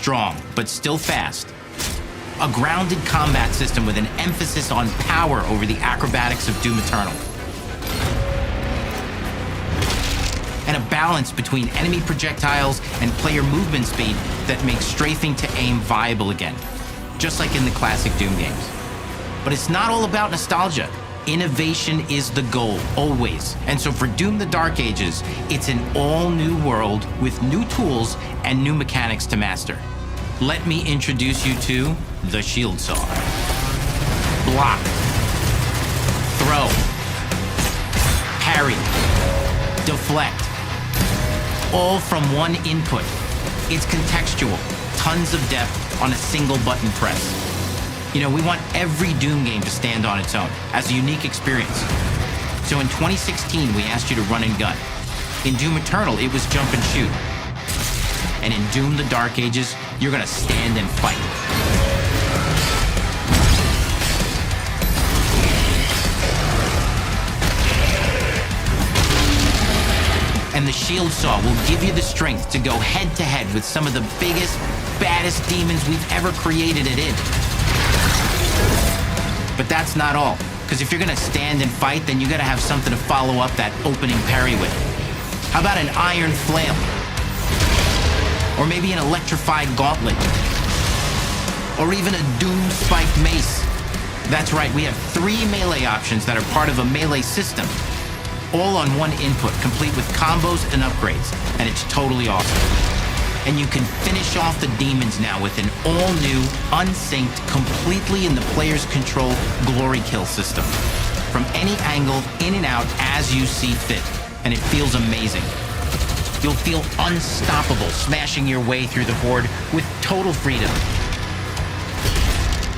strong, but still fast. A grounded combat system with an emphasis on power over the acrobatics of Doom Eternal. And a balance between enemy projectiles and player movement speed that makes strafing to aim viable again, just like in the classic Doom games. But it's not all about nostalgia. Innovation is the goal, always. And so for Doom the Dark Ages, it's an all-new world with new tools and new mechanics to master. Let me introduce you to the Shield Saw. Block. Throw. Parry. Deflect. All from one input. It's contextual, tons of depth on a single button press. You know, we want every Doom game to stand on its own as a unique experience. So in 2016, we asked you to run and gun. In Doom Eternal, it was jump and shoot. And in Doom the Dark Ages, you're gonna stand and fight. And the Shield Saw will give you the strength to go head to head with some of the biggest, baddest demons we've ever created at id. But that's not all, because if you're gonna stand and fight, then you gotta have something to follow up that opening parry with. How about an iron flail? Or maybe an electrified gauntlet? Or even a Doom spiked mace? That's right, we have 3 melee options that are part of a melee system, all on one input, complete with combos and upgrades, and it's totally awesome. And you can finish off the demons now with an all-new, unsynced, completely in the player's control glory kill system. From any angle, in and out, as you see fit. And it feels amazing. You'll feel unstoppable, smashing your way through the horde with total freedom.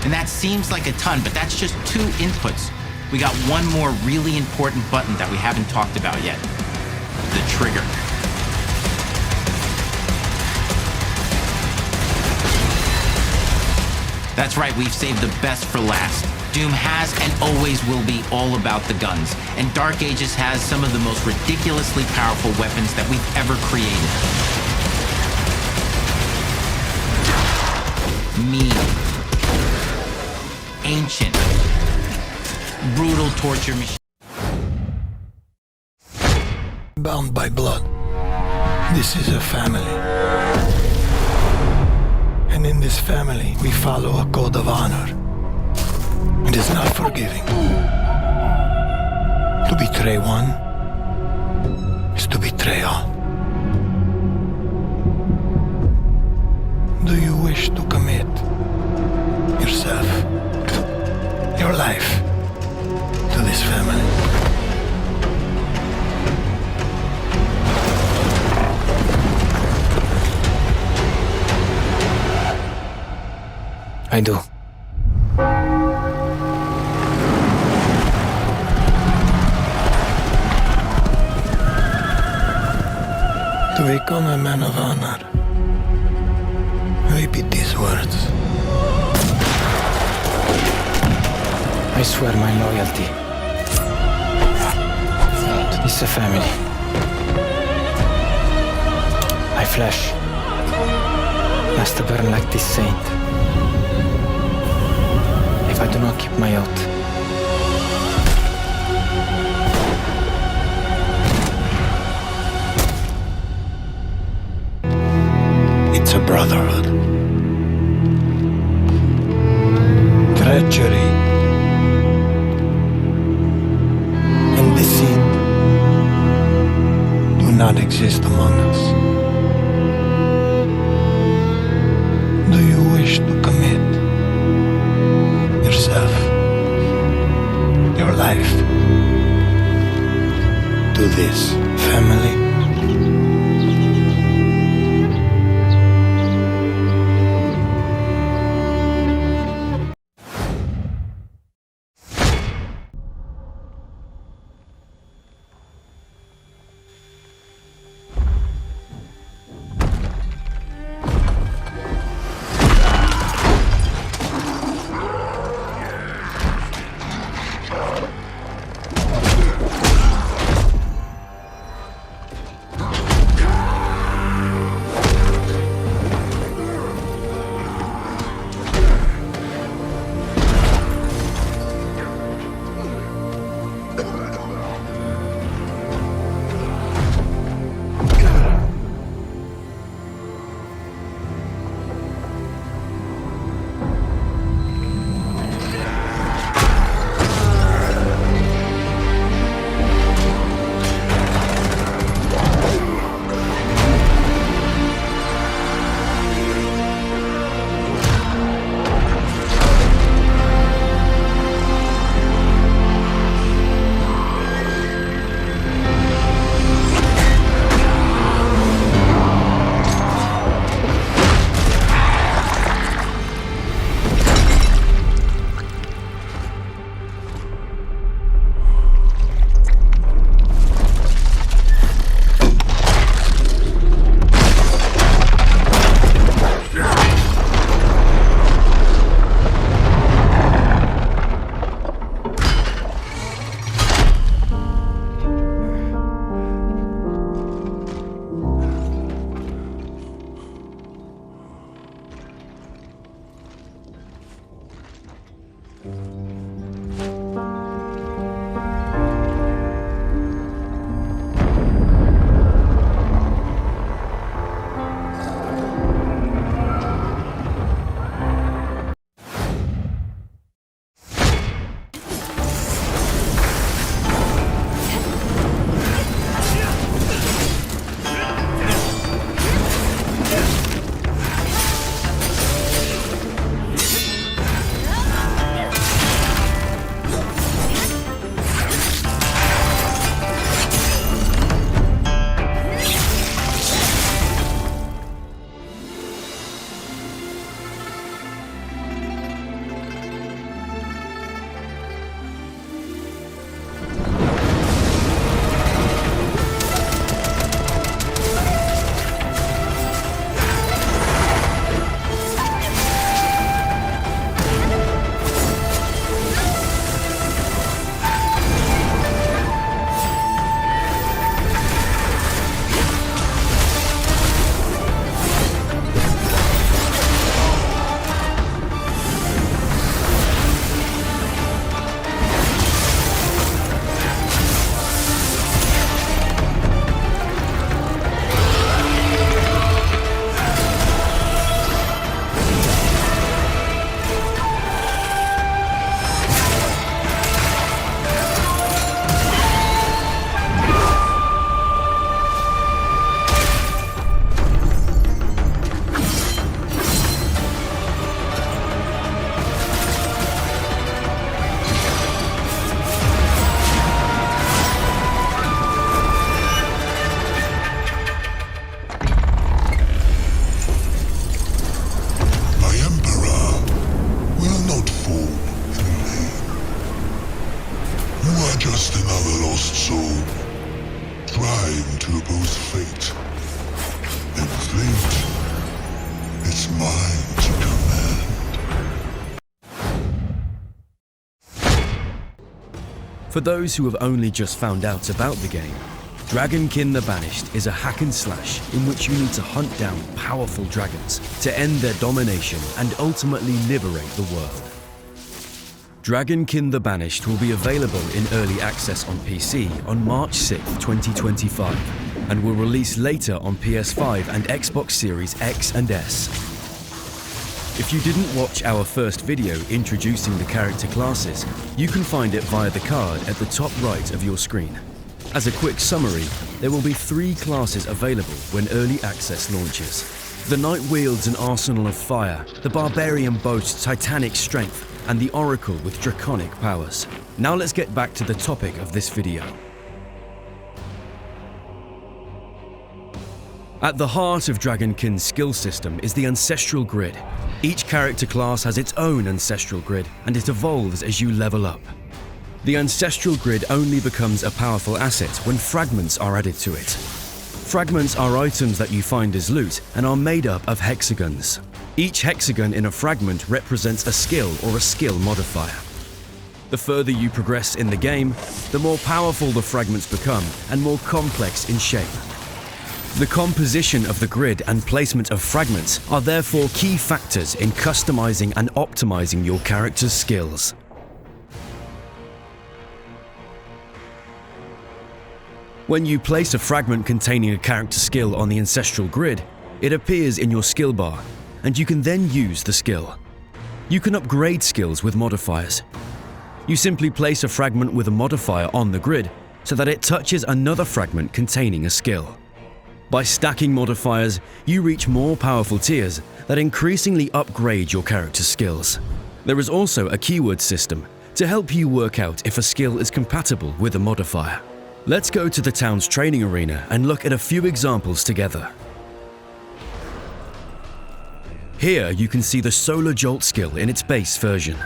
And that seems like a ton, but that's just 2 inputs. We got one more really important button that we haven't talked about yet. The trigger. That's right, we've saved the best for last. Doom has and always will be all about the guns, and Dark Ages has some of the most ridiculously powerful weapons that we've ever created. Mean. Ancient. Brutal torture machine. Bound by blood. This is a family. And in this family, we follow a code of honor. It is not forgiving. To betray one is to betray all. Do you wish to commit yourself, your life, to this family? I do. To become a man of honor, repeat these words. I swear my loyalty to this family. My flesh has to burn like this saint. If I do not keep my oath. It's a brotherhood. Treachery and deceit do not exist among us. Do you wish to commit yourself, your life, to this family? him to oppose fate. And fate, it's mine to command. For those who have only just found out about the game, Dragonkin The Banished is a hack and slash in which you need to hunt down powerful dragons to end their domination and ultimately liberate the world. Dragonkin The Banished will be available in early access on PC on March 6, 2025, and will release later on PS5 and Xbox Series X and S. If you didn't watch our first video introducing the character classes, you can find it via the card at the top right of your screen. As a quick summary, there will be 3 classes available when early access launches. The Knight wields an arsenal of fire, the Barbarian boasts titanic strength, and the Oracle with draconic powers. Now let's get back to the topic of this video. At the heart of Dragonkin's skill system is the Ancestral Grid. Each character class has its own Ancestral Grid, and it evolves as you level up. The Ancestral Grid only becomes a powerful asset when fragments are added to it. Fragments are items that you find as loot and are made up of hexagons. Each hexagon in a fragment represents a skill or a skill modifier. The further you progress in the game, the more powerful the fragments become and more complex in shape. The composition of the grid and placement of fragments are therefore key factors in customizing and optimizing your character's skills. When you place a fragment containing a character skill on the Ancestral Grid, it appears in your skill bar, and you can then use the skill. You can upgrade skills with modifiers. You simply place a fragment with a modifier on the grid so that it touches another fragment containing a skill. By stacking modifiers, you reach more powerful tiers that increasingly upgrade your character's skills. There is also a keyword system to help you work out if a skill is compatible with a modifier. Let's go to the town's training arena and look at a few examples together. Here you can see the Solar Jolt skill in its base version.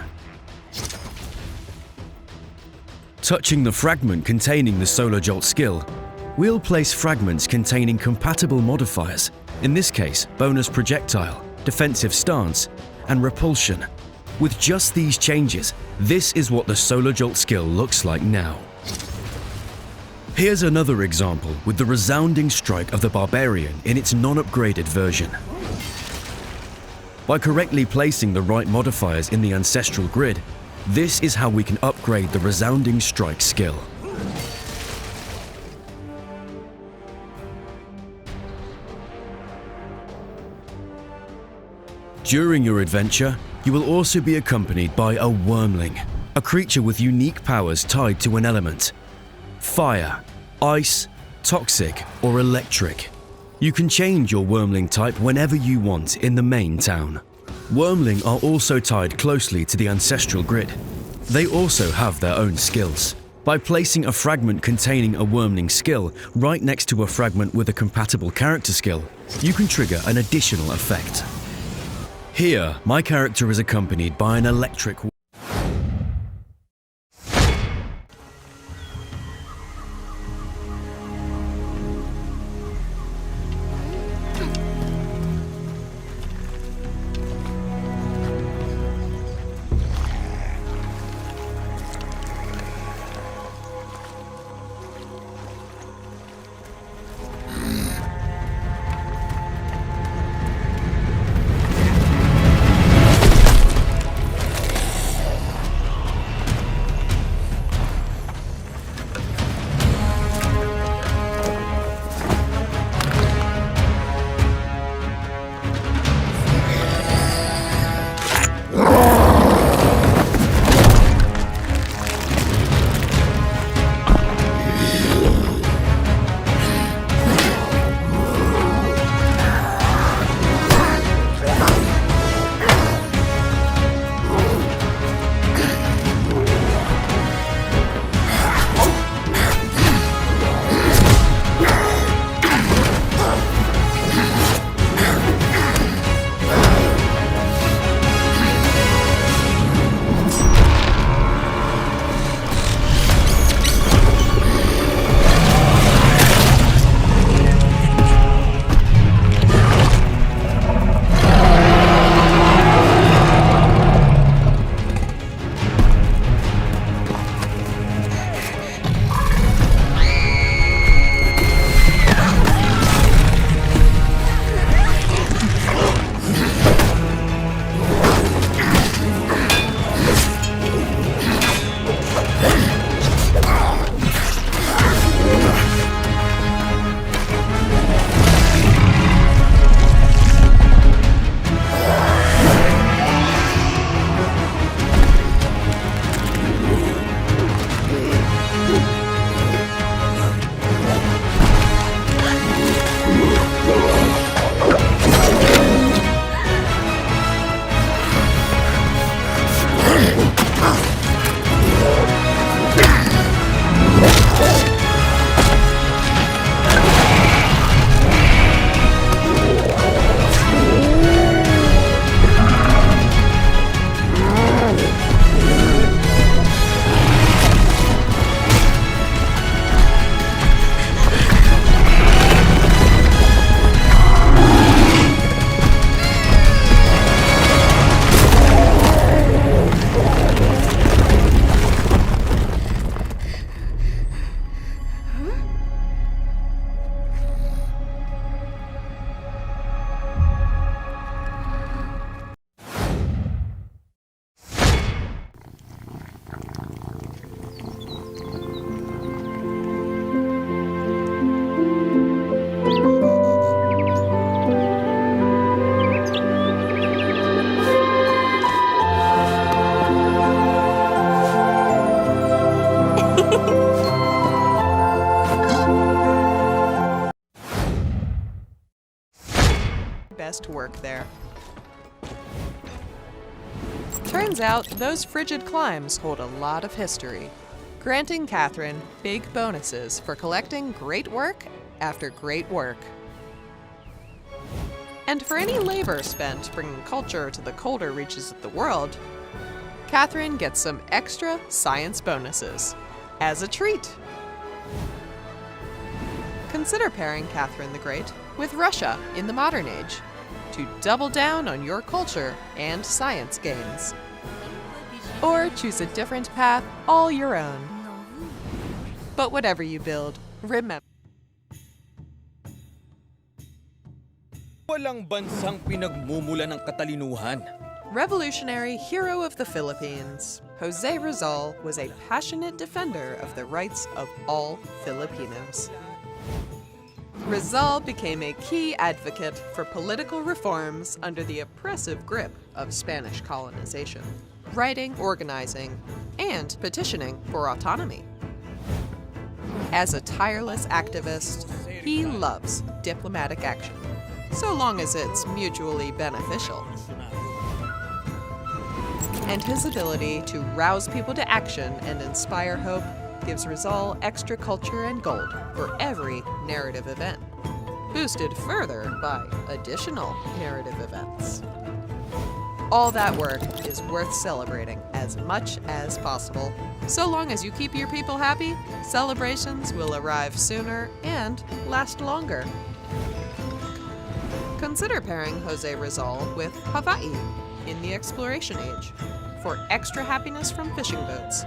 Touching the fragment containing the Solar Jolt skill, we'll place fragments containing compatible modifiers, in this case bonus projectile, defensive stance, and repulsion. With just these changes, this is what the Solar Jolt skill looks like now. Here's another example with the resounding strike of the Barbarian in its non-upgraded version. By correctly placing the right modifiers in the Ancestral Grid, this is how we can upgrade the resounding strike skill. During your adventure, you will also be accompanied by a Wormling, a creature with unique powers tied to an element: fire, ice, toxic, or electric. You can change your Wormling type whenever you want in the main town. Wormling are also tied closely to the Ancestral Grid. They also have their own skills. By placing a fragment containing a Wormling skill right next to a fragment with a compatible character skill, you can trigger an additional effect. Here, my character is accompanied by an electric best work there. Turns out those frigid climes hold a lot of history, granting Catherine big bonuses for collecting great work after great work. And for any labor spent bringing culture to the colder reaches of the world, Catherine gets some extra science bonuses as a treat. Consider pairing Catherine the Great with Russia in the modern age to double down on your culture and science gains. Or choose a different path all your own. But whatever you build, remember. Walang bansang pinagmumula ng katalinuhan. Revolutionary hero of the Philippines, Jose Rizal was a passionate defender of the rights of all Filipinos. Rizal became a key advocate for political reforms under the oppressive grip of Spanish colonization, writing, organizing, and petitioning for autonomy. As a tireless activist, he loves diplomatic action, so long as it's mutually beneficial. And his ability to rouse people to action and inspire hope gives Rizal extra culture and gold for every narrative event, boosted further by additional narrative events. All that work is worth celebrating as much as possible. So long as you keep your people happy, celebrations will arrive sooner and last longer. Consider pairing Jose Rizal with Hawaii in the exploration age for extra happiness from fishing boats,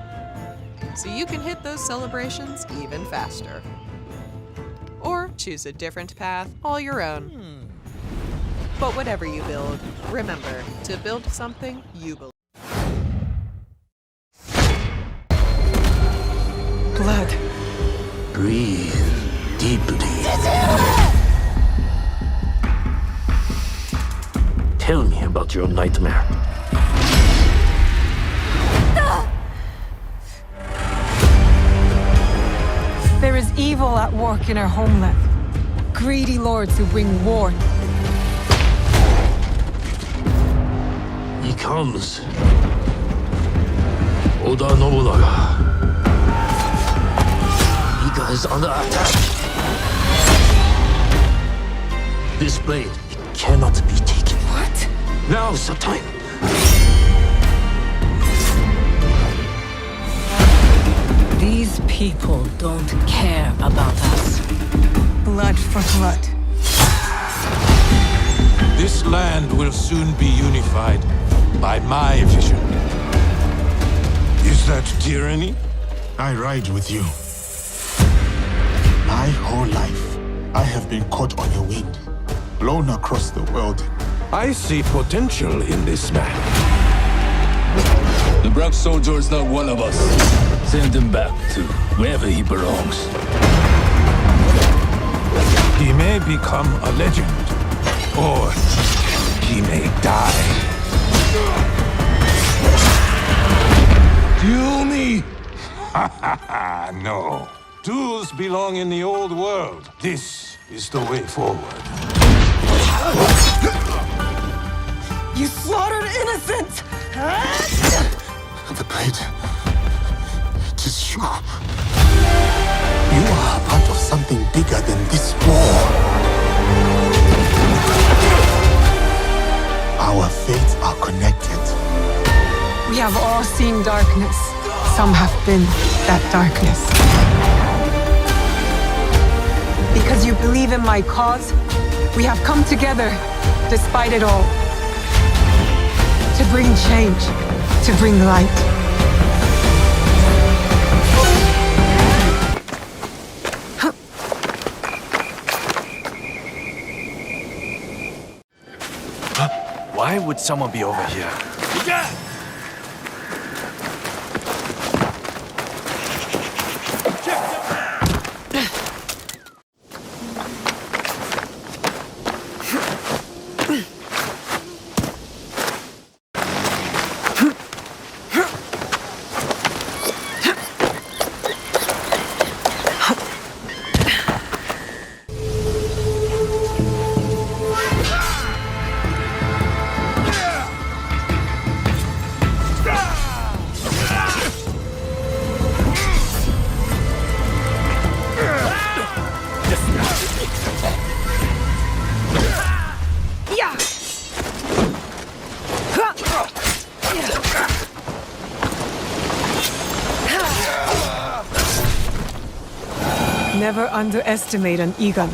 so you can hit those celebrations even faster. Or choose a different path all your own. But whatever you build, remember to build something you believe. Blood. Breathe deeply. Tell me about your nightmare. There is evil at work in our homeland. Greedy lords who bring war. He comes. Oda Nobunaga. Iga is under attack. This blade cannot be taken. What? Now's the time. These people don't care about us. Blood for blood. This land will soon be unified by my vision. Is that tyranny? I ride with you. My whole life, I have been caught on a wind, blown across the world. I see potential in this man. The Brock soldier is not one of us. Send him back to wherever he belongs. He may become a legend, or he may die. Duel me? No. Duels belong in the old world. This is the way forward. You slaughtered innocents! The blade. It is you. You are a part of something bigger than this war. Our fates are connected. We have all seen darkness. Some have been that darkness. Because you believe in my cause, we have come together, despite it all. To bring change, to bring light. Why would someone be over here? Never underestimate an Egon.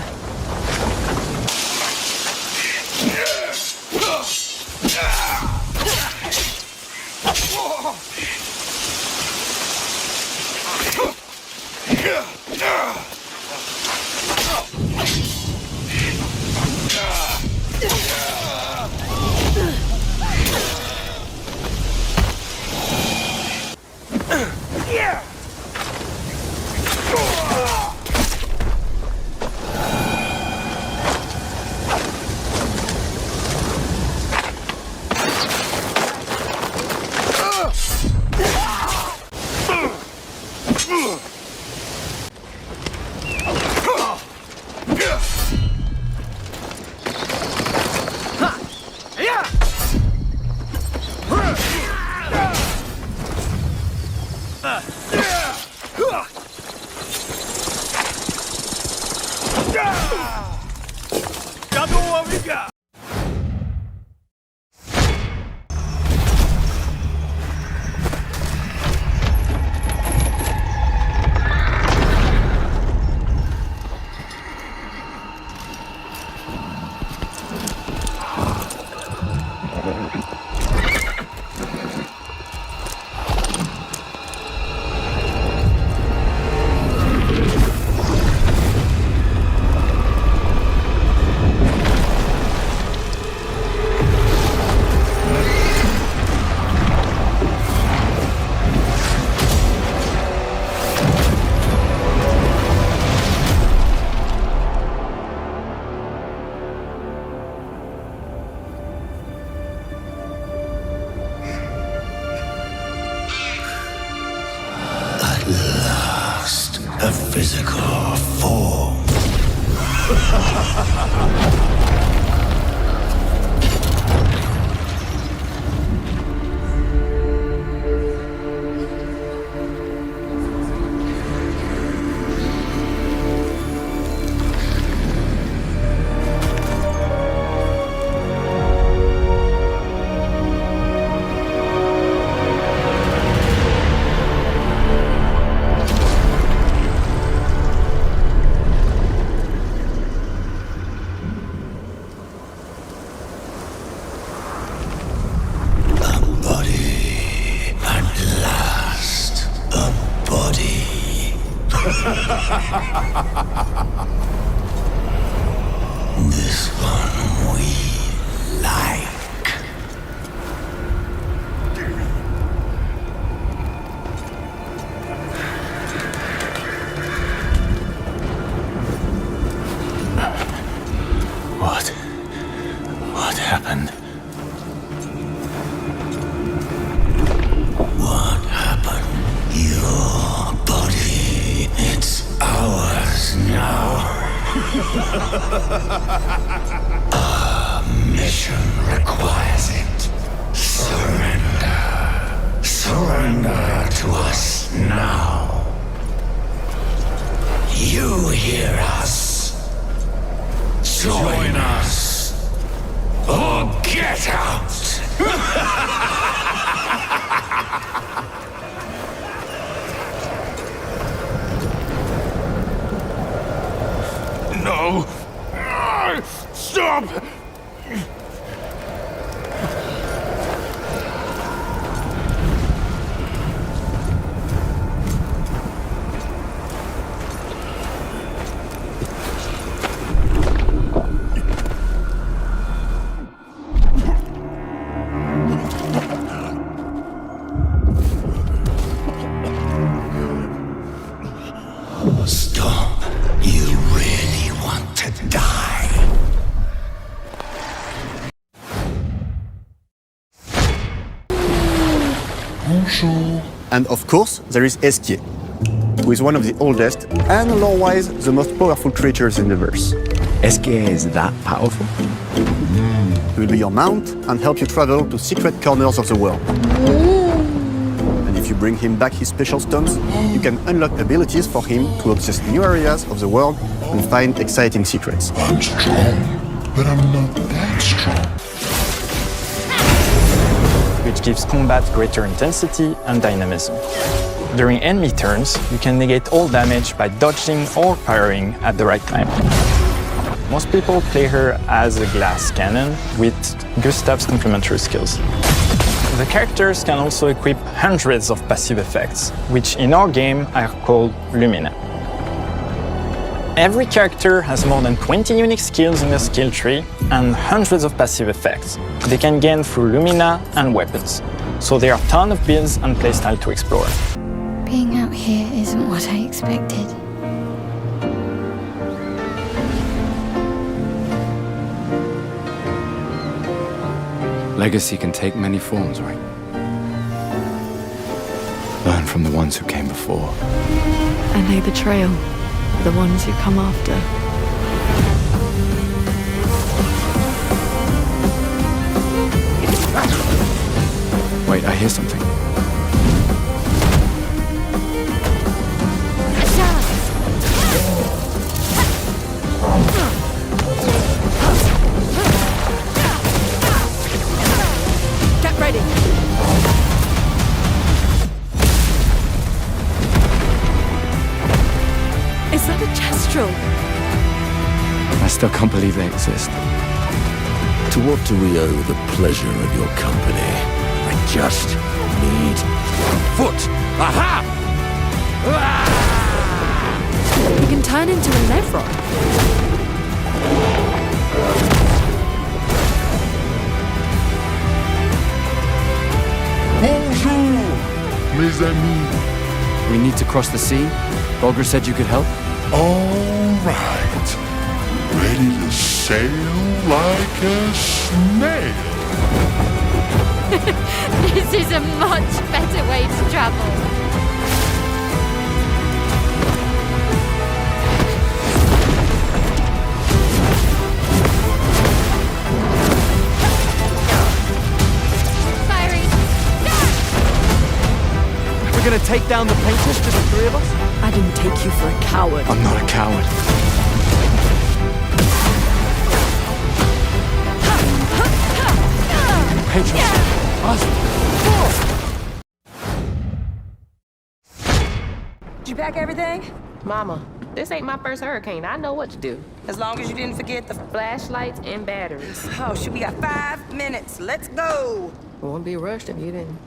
A physical form. This one we like. What happened? What happened? Your body, it's ours now. Our mission requires it. Surrender. Surrender to us now. You hear us. Join us. Or get out. No! Stop! Stop. You really want to die. Bonjour. And of course, there is SK, who is one of the oldest and lore-wise the most powerful creatures in the verse. SK is that powerful? He will be your mount and help you travel to secret corners of the world. And if you bring him back his special stones, you can unlock abilities for him to access new areas of the world and find exciting secrets. I'm strong, but I'm not that strong. Which gives combat greater intensity and dynamism. During enemy turns, you can negate all damage by dodging or parrying at the right time. Most people play her as a glass cannon with Gustav's complementary skills. The characters can also equip hundreds of passive effects, which in our game are called Lumina. Every character has more than 20 unique skills in their skill tree and hundreds of passive effects they can gain through Lumina and weapons. So there are a ton of builds and playstyle to explore. Being out here isn't what I expected. Legacy can take many forms, right? Learn from the ones who came before. And they betrayal, the ones who come after. Wait, I hear something. Get ready! Is that a Kestrel? I still can't believe they exist. To what do we owe the pleasure of your company? I just need one foot. Aha! You can turn into a Levron. Bonjour, mes amis. We need to cross the sea? Bulger said you could help? All right. Ready to sail like a snail. This is a much better way to travel. Firing! We're gonna take down the painters, just the three of us? I didn't take you for a coward. I'm not a coward. Patrons. Did you pack everything? Mama, this ain't my first hurricane. I know what to do. As long as you didn't forget the Flashlights and batteries. Oh, shoot, we got 5 minutes. Let's go. We wouldn't be rushed if you didn't.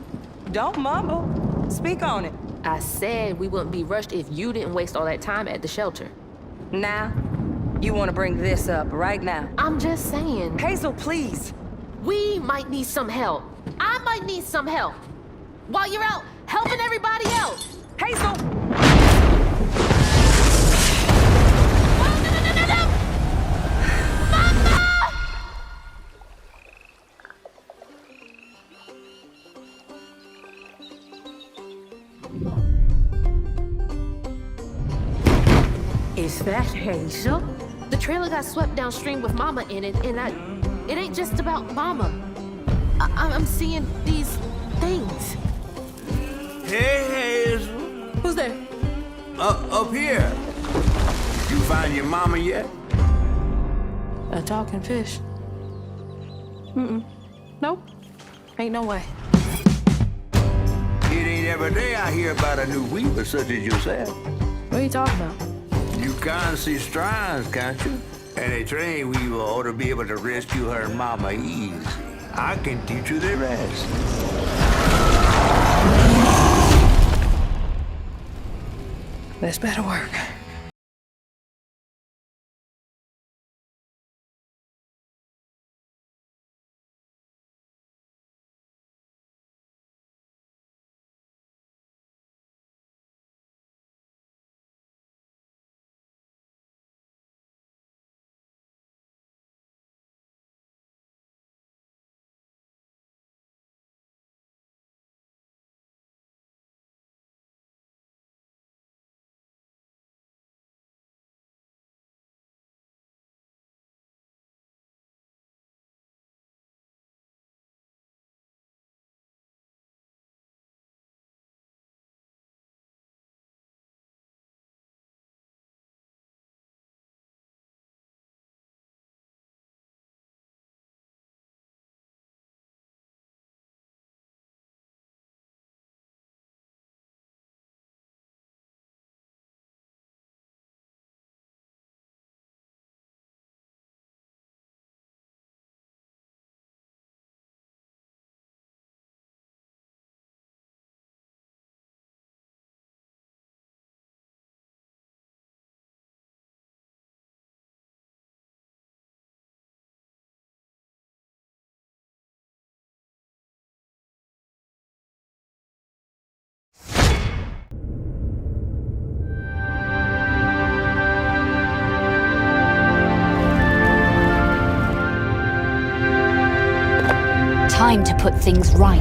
Don't mumble. Speak on it. I said we wouldn't be rushed if you didn't waste all that time at the shelter. Now, you want to bring this up right now. I'm just saying. Hazel, please. We might need some help. I might need some help. While you're out helping everybody else. Hazel! Is that Hazel? The trailer got swept downstream with Mama in it, and it ain't just about Mama. I'm seeing these things. Hey, Hazel. Who's there? Up here. You find your mama yet? A talking fish. Nope. Ain't no way. It ain't every day I hear about a new weaver such as yourself. What are you talking about? You can't see strands, can't you? And a trained weaver ought to be able to rescue her mama easy. I can teach you the rest. This better work. time to put things right.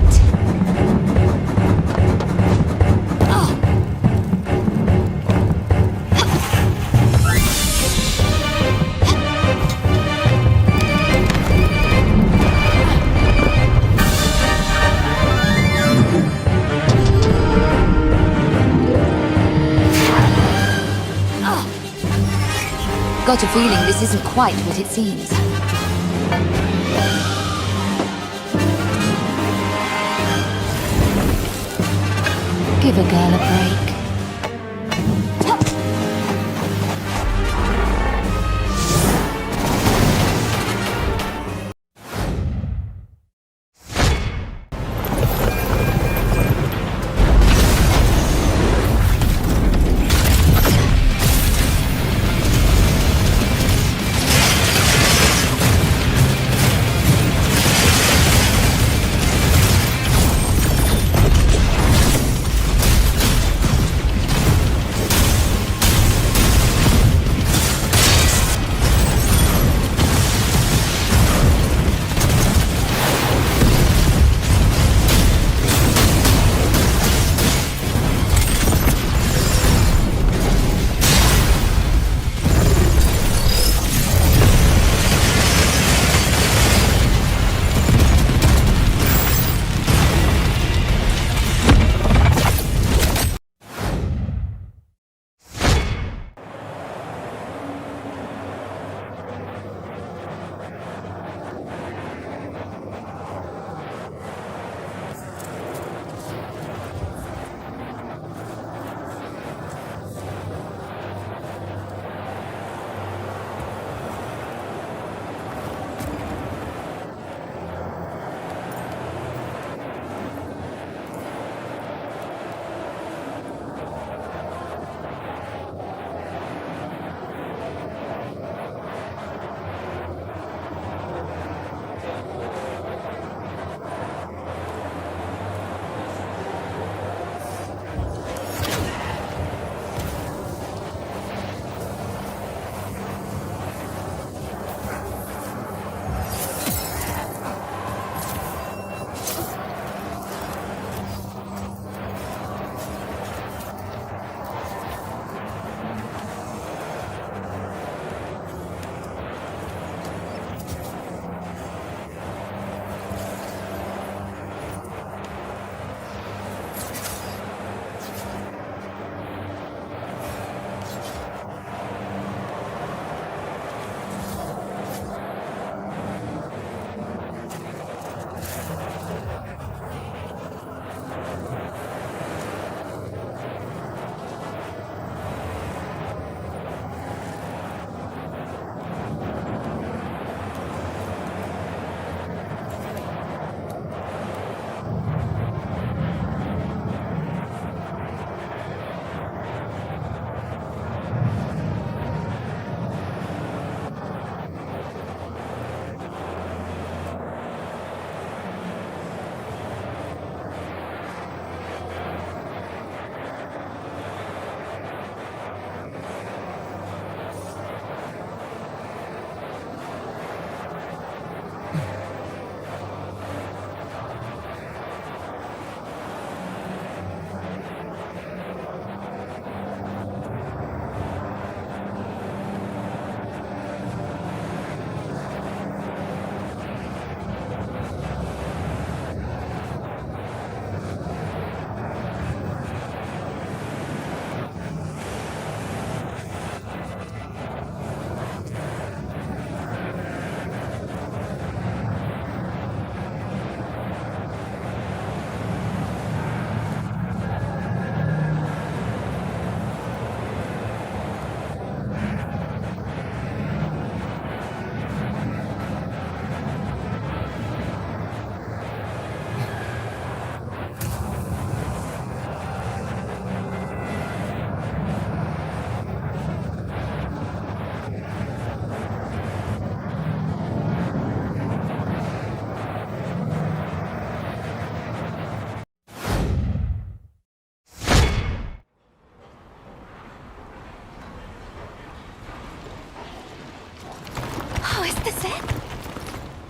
Got a feeling this isn't quite what it seems. Give a girl a break.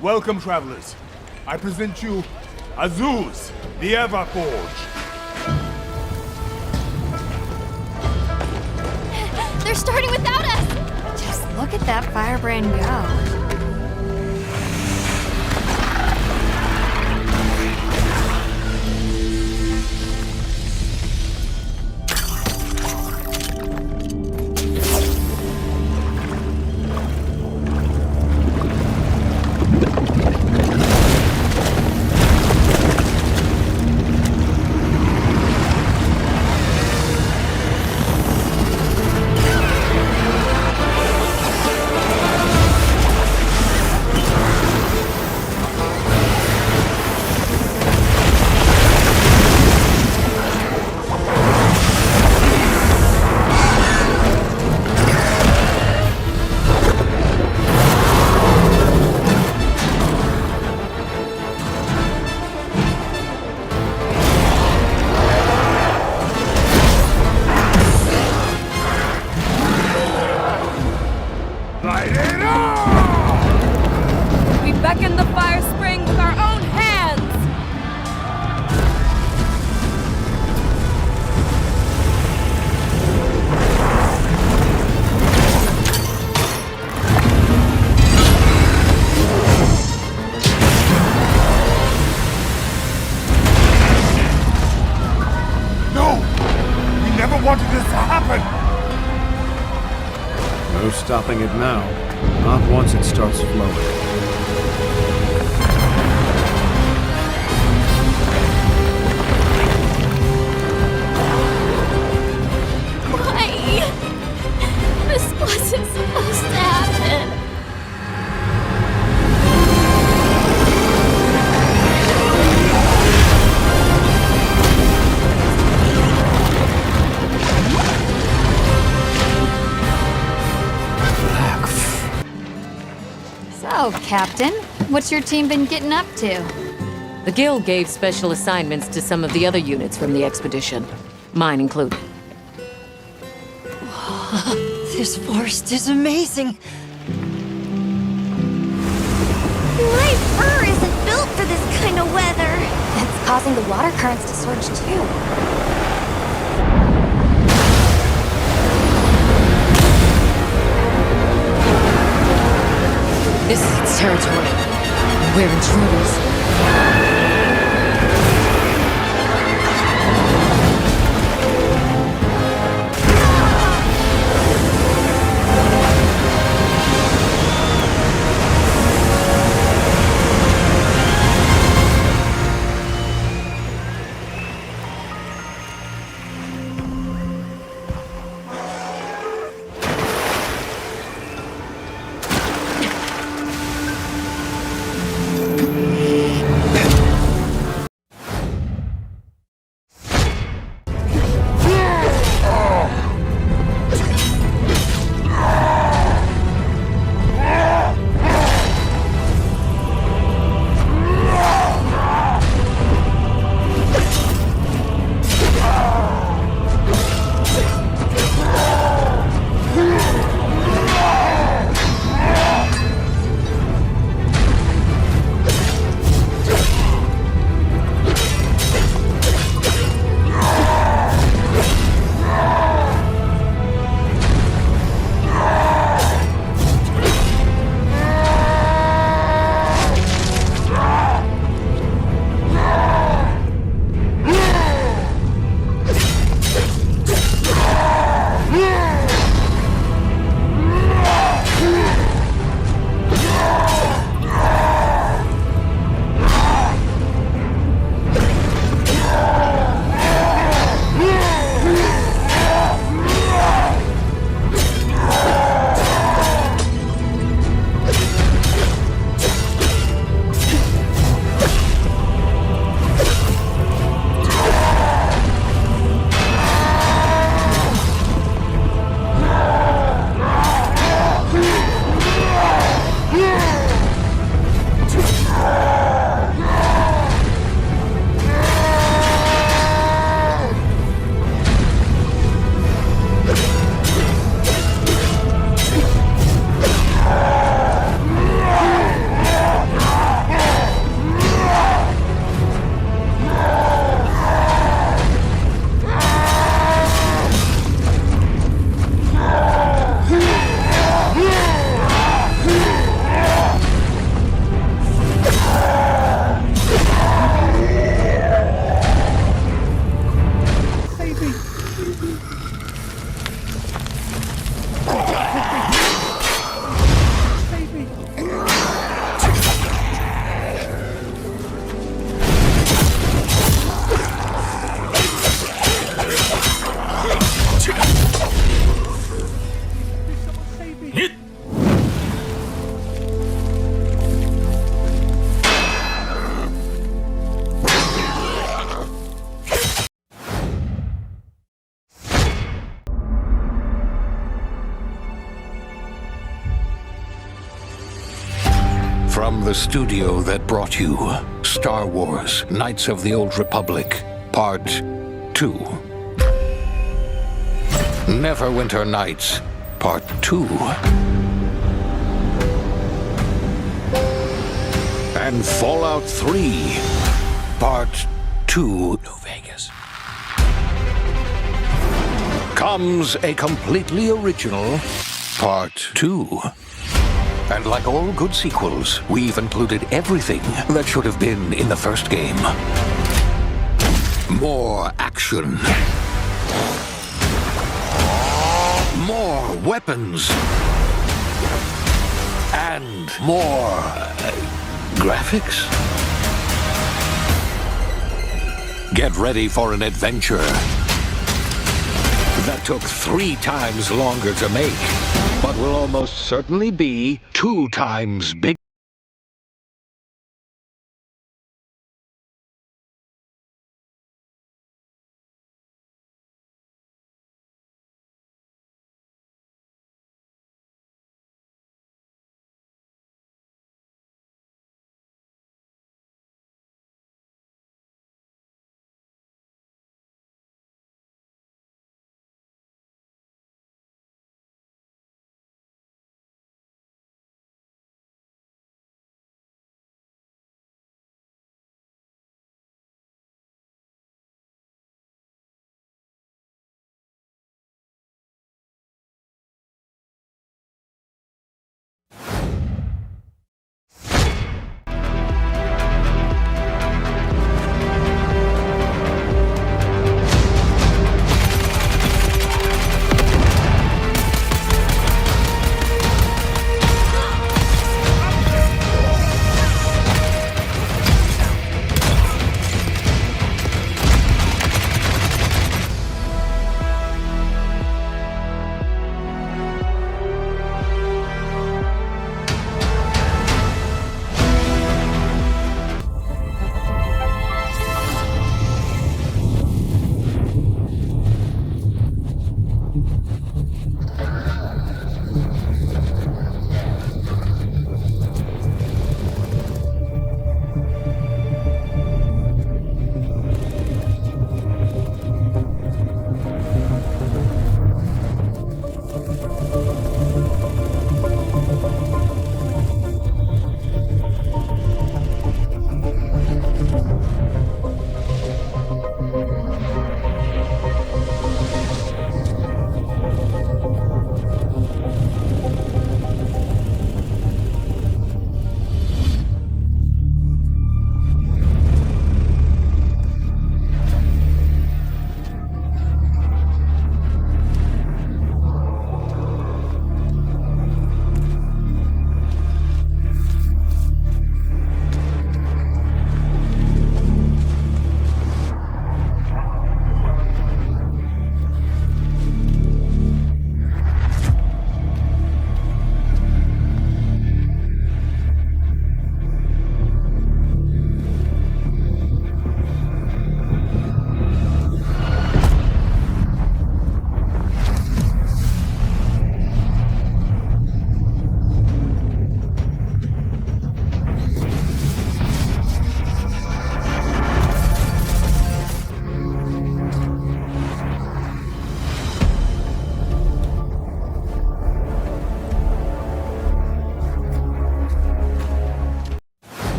Welcome, travelers. I present you Azuz, the Everforge. They're starting without us! Just look at that firebrand go. No stopping it now. Not once it starts flowing. This wasn't supposed to happen. So, Captain, what's your team been getting up to? The Guild gave special assignments to some of the other units from the expedition, mine included. This forest is amazing. My fur isn't built for this kind of weather. It's causing the water currents to surge too. This is its territory. We're intruders. From the studio that brought you Star Wars Knights of the Old Republic, Part 2. Neverwinter Nights, Part 2. And Fallout 3, Part 2. New Vegas. Comes a completely original Part 2. And like all good sequels, we've included everything that should have been in the first game. More action. More weapons. And more graphics. Get ready for an adventure that took 3 times longer to make, but will almost certainly be 2 times bigger.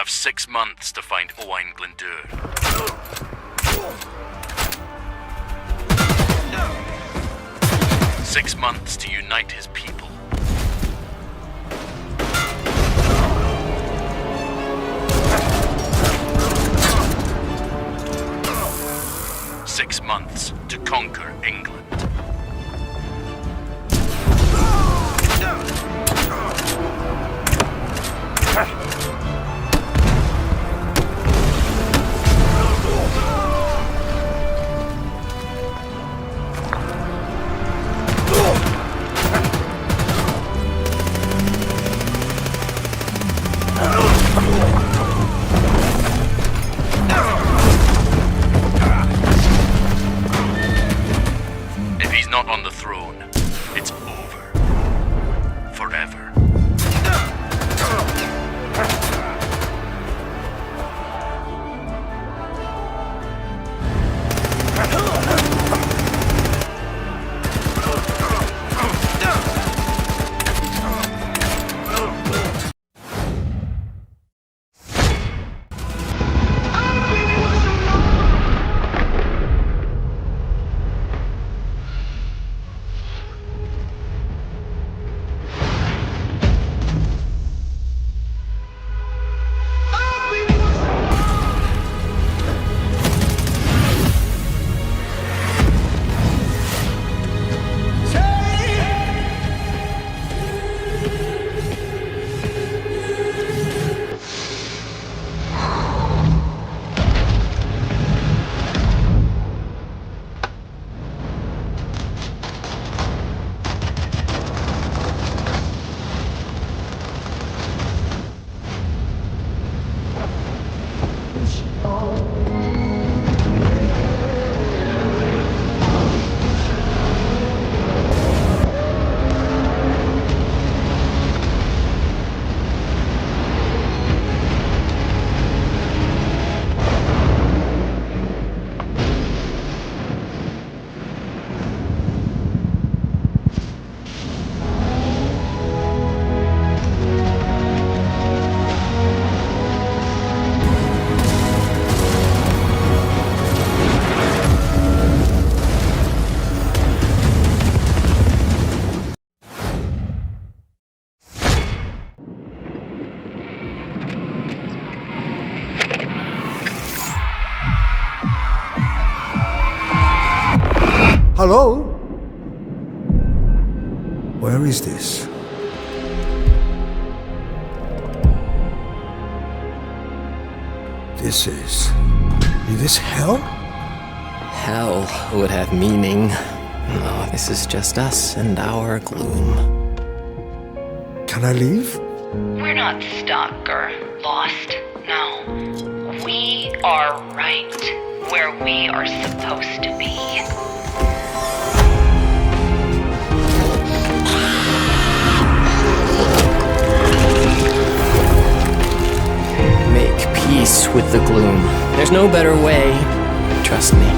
have 6 months to find Owain Glendur. 6 months to unite his people. 6 months to conquer England. If he's not on the throne, it's over. Forever. Hello? Where is this? Is this hell? Hell would have meaning. No, this is just us and our gloom. Can I leave? We're not stuck or lost, no. We are right where we are supposed to be. Make peace with the gloom. There's no better way. Trust me.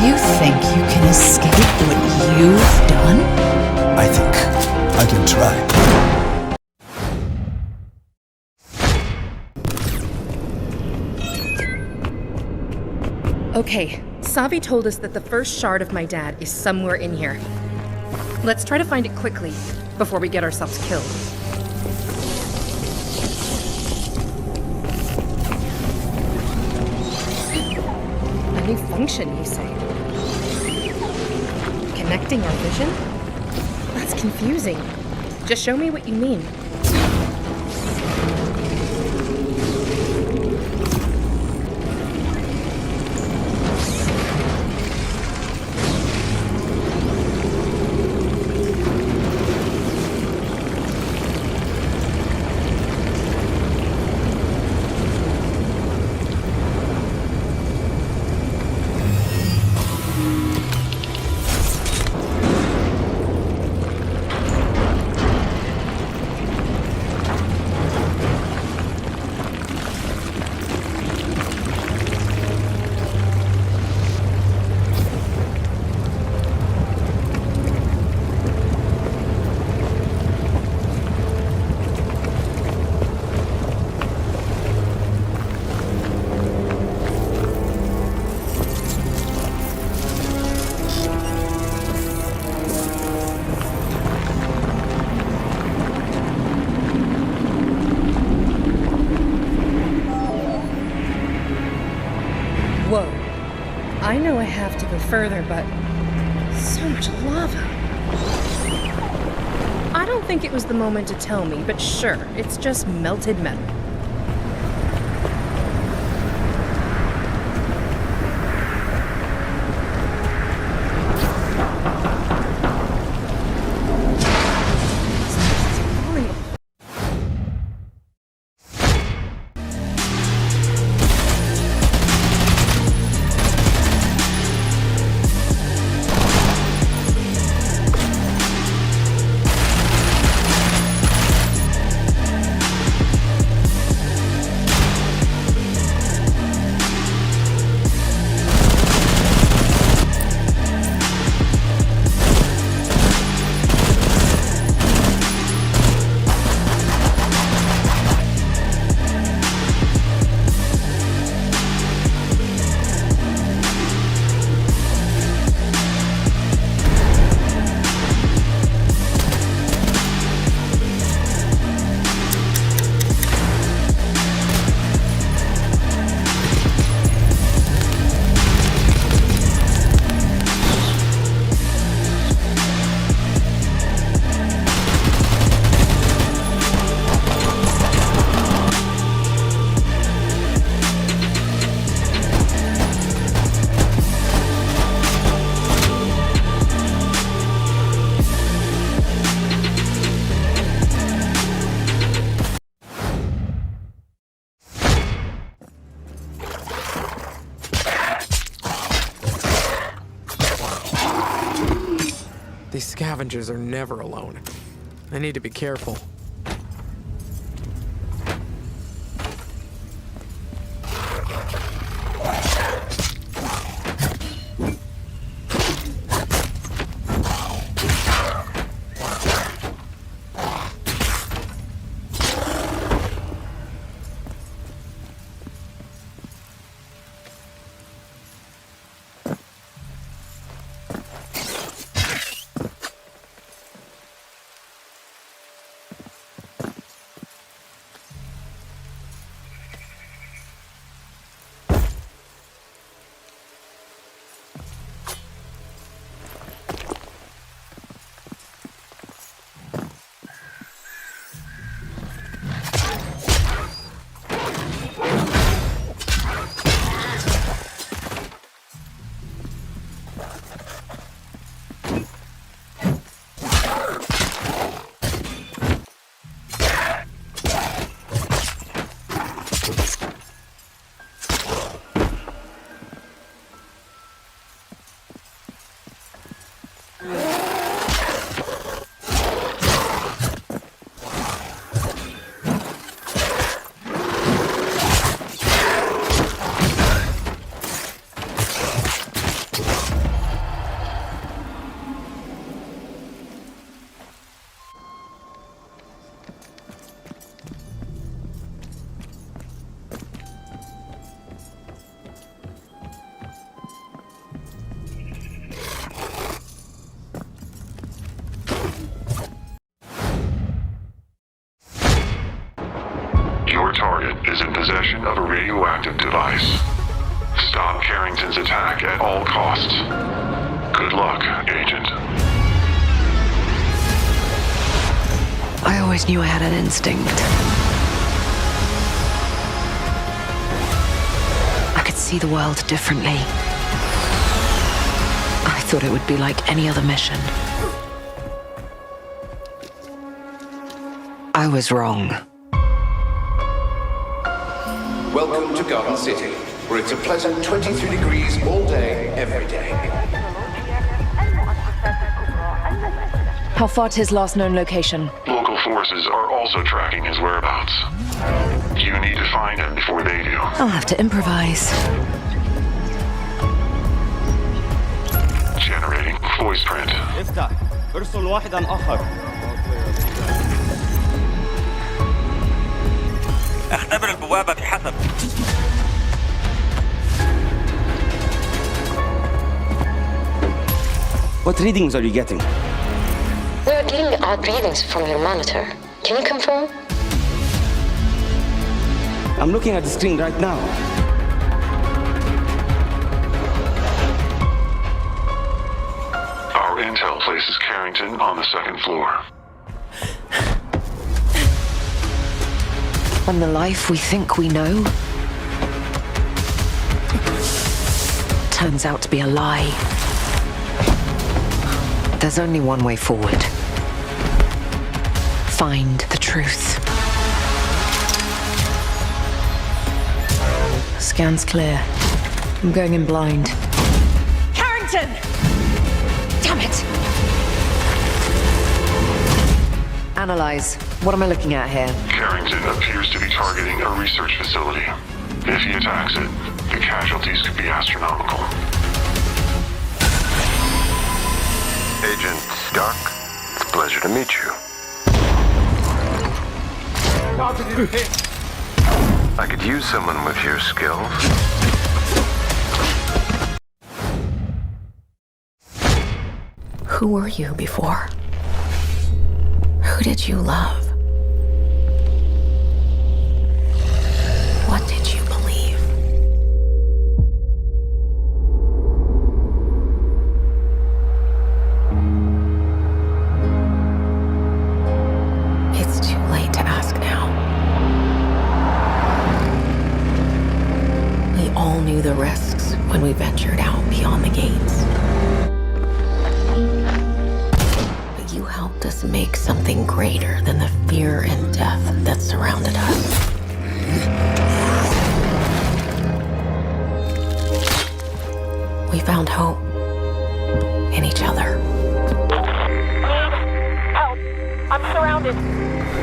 You think you can escape what you've done? I think I can try. Okay, Savi told us that the first shard of my dad is somewhere in here. Let's try to find it quickly, before we get ourselves killed. A new function, you say? Connecting our vision? That's confusing. Just show me what you mean. further, but so much lava. I don't think it was the moment to tell me, but sure, it's just melted metal. These scavengers are never alone. I need to be careful. Your target is in possession of a radioactive device. Stop Carrington's attack at all costs. Good luck, Agent. I always knew I had an instinct. I could see the world differently. I thought it would be like any other mission. I was wrong. Welcome to Garden City, where it's a pleasant 23 degrees all day, every day. How far to his last known location? Local forces are also tracking his whereabouts. You need to find him before they do. I'll have to improvise. Generating voice print. افتح. ارسل واحدا آخر. اختبر البوابة بحسب. What readings are you getting? We're getting odd readings from your monitor. Can you confirm? I'm looking at the screen right now. intel places Carrington on the second floor. And the life we think we know turns out to be a lie. There's only one way forward. Find the truth. Scan's clear. I'm going in blind. Carrington! Damn it! Analyze. What am I looking at here? Carrington appears to be targeting a research facility. If he attacks it, the casualties could be astronomical. Agent Stark, it's a pleasure to meet you. I could use someone with your skills. Who were you before? Who did you love? What did you believe? It's too late to ask now. We all knew the risks when we ventured out beyond the gates. But you helped us make something greater than the fear and death that surrounded us. We found hope in each other. Help! I'm surrounded.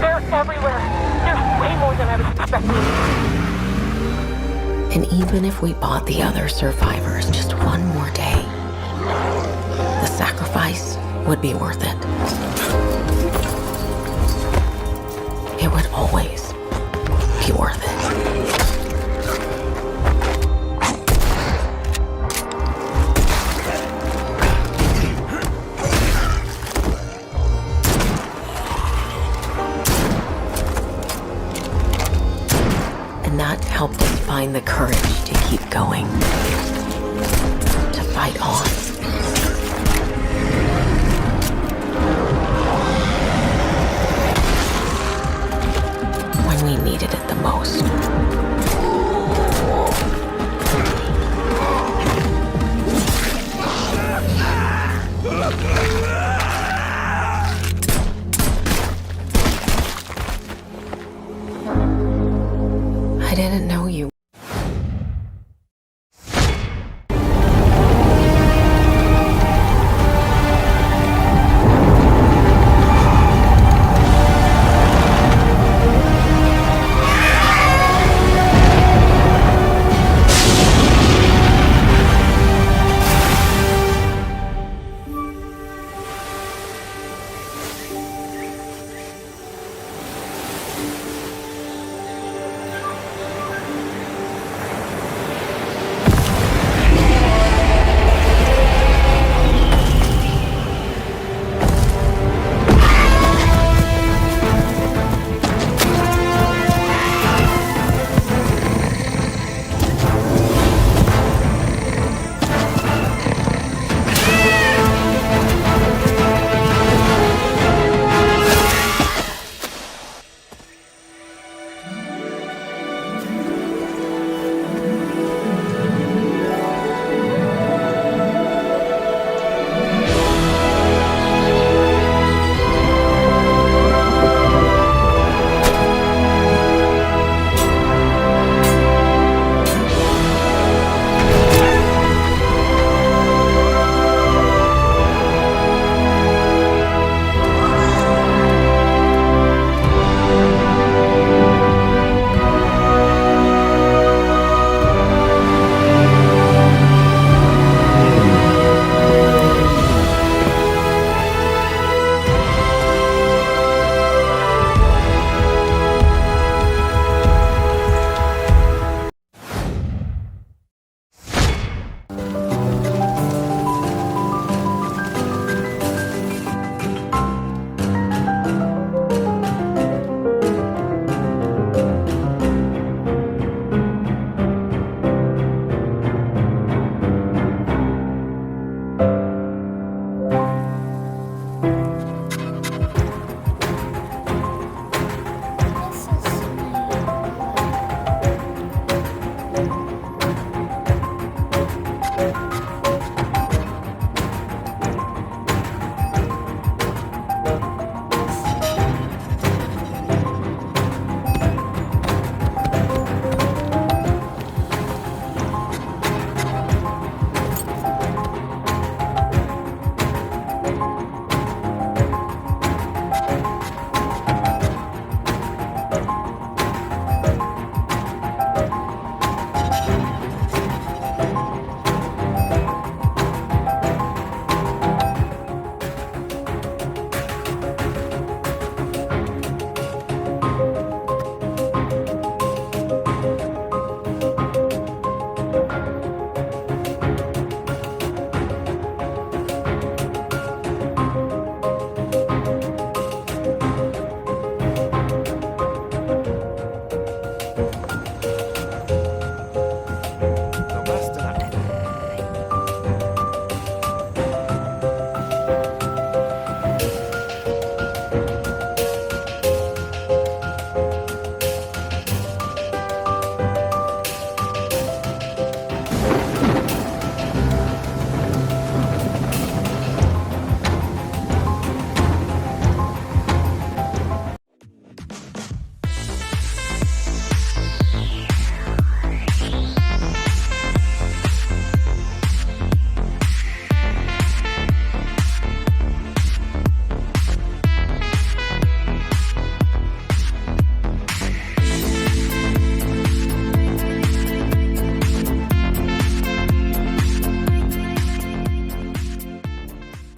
They're everywhere. There's way more than I was expecting. And even if we bought the other survivors just one more day, the sacrifice would be worth it. It would always be worth it. And that helped us find the courage to keep going, to fight on.